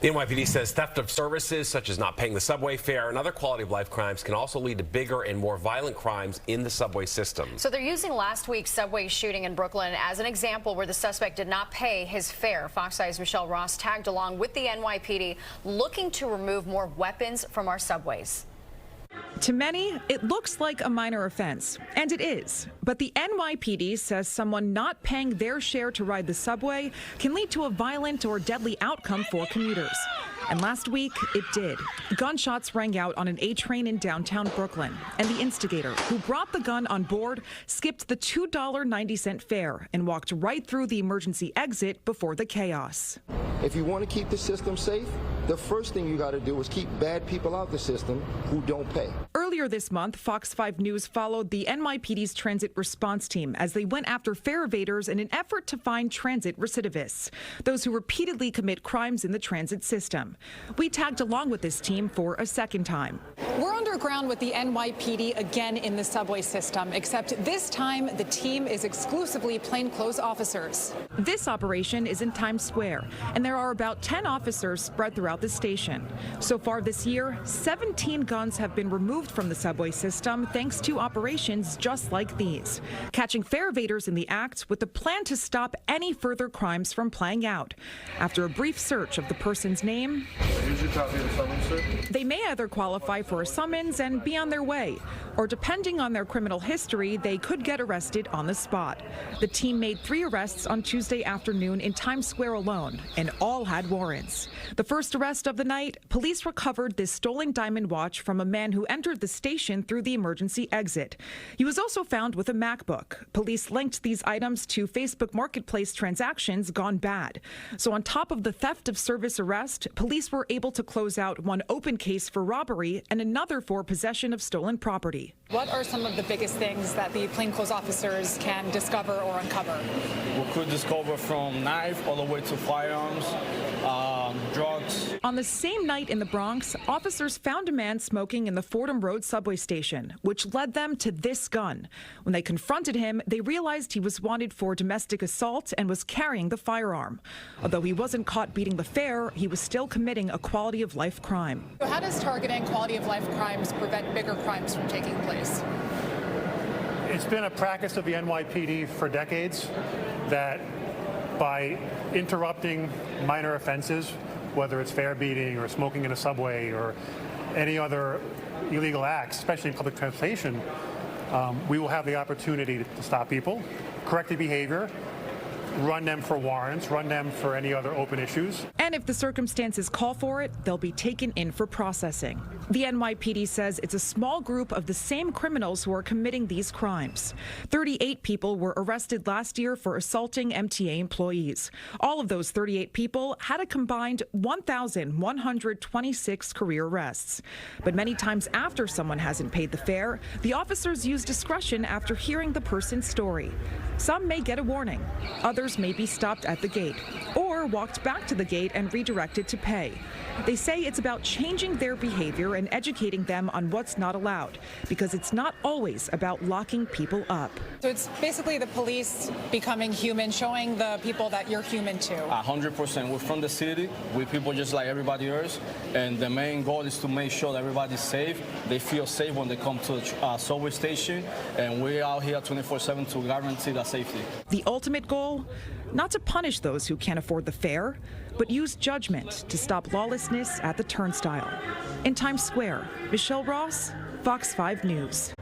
The NYPD says theft of services, such as not paying the subway fare and other quality of life crimes, can also lead to bigger and more violent crimes in the subway system. So they're using last week's subway shooting in Brooklyn as an example where the suspect did not pay his fare. Fox 5's Michelle Ross tagged along with the NYPD looking to remove more weapons from our subways. To many, it looks like a minor offense, and it is. But the NYPD says someone not paying their share to ride the subway can lead to a violent or deadly outcome for commuters. And last week, it did. Gunshots rang out on an A train in downtown Brooklyn, and the instigator, who brought the gun on board, skipped the $2.90 fare and walked right through the emergency exit before the chaos. If you want to keep the system safe, the first thing you got to do is keep bad people out the system who don't pay. Earlier this month, Fox 5 News followed the NYPD's transit response team as they went after fare evaders in an effort to find transit recidivists, those who repeatedly commit crimes in the transit system. We tagged along with this team for a second time. We're underground with the NYPD again in the subway system, except this time the team is exclusively plainclothes officers. This operation is in Times Square, and there are about 10 officers spread throughout the station. So far this year, 17 guns have been removed from the subway system thanks to operations just like these, catching fare evaders in the act with the plan to stop any further crimes from playing out. After a brief search of the person's name, here's your copy of the summons, sir. They may either qualify for a summons and be on their way, or depending on their criminal history, they could get arrested on the spot. The team made 3 arrests on Tuesday afternoon in Times Square alone, and all had warrants. The first arrest of the night, police recovered this stolen diamond watch from a man who entered the station through the emergency exit. He was also found with a MacBook. Police linked these items to Facebook Marketplace transactions gone bad. So on top of the theft of service arrest, police were able to close out one open case for robbery and another for possession of stolen property. What are some of the biggest things that the plainclothes officers can discover or uncover? We could discover from knife all the way to firearms, drugs. On the same night in the Bronx, officers found a man smoking in the Fordham Road subway station, which led them to this gun. When they confronted him, they realized he was wanted for domestic assault and was carrying the firearm. Although he wasn't caught beating the fare, he was still committing a quality of life crime. So how does targeting quality of life crimes prevent bigger crimes from taking place? It's been a practice of the NYPD for decades that by interrupting minor offenses, whether it's fare beating or smoking in a subway or any other illegal acts, especially in public transportation, we will have the opportunity to stop people, correct the behavior, run them for warrants, run them for any other open issues. And if the circumstances call for it, they'll be taken in for processing. The NYPD says it's a small group of the same criminals who are committing these crimes. 38 people were arrested last year for assaulting MTA employees. All of those 38 people had a combined 1,126 career arrests. But many times after someone hasn't paid the fare, the officers use discretion after hearing the person's story. Some may get a warning. Others may be stopped at the gate or walked back to the gate and redirected to pay. They say it's about changing their behavior and educating them on what's not allowed, because it's not always about locking people up. So it's basically the police becoming human, showing the people that you're human too. 100%. We're from the city. We're people just like everybody else. And the main goal is to make sure that everybody's safe. They feel safe when they come to the subway station. And we're out here 24/7 to guarantee that safety. The ultimate goal? Not to punish those who can't afford the fare, but use judgment to stop lawlessness at the turnstile. In Times Square, Michelle Ross, Fox 5 News.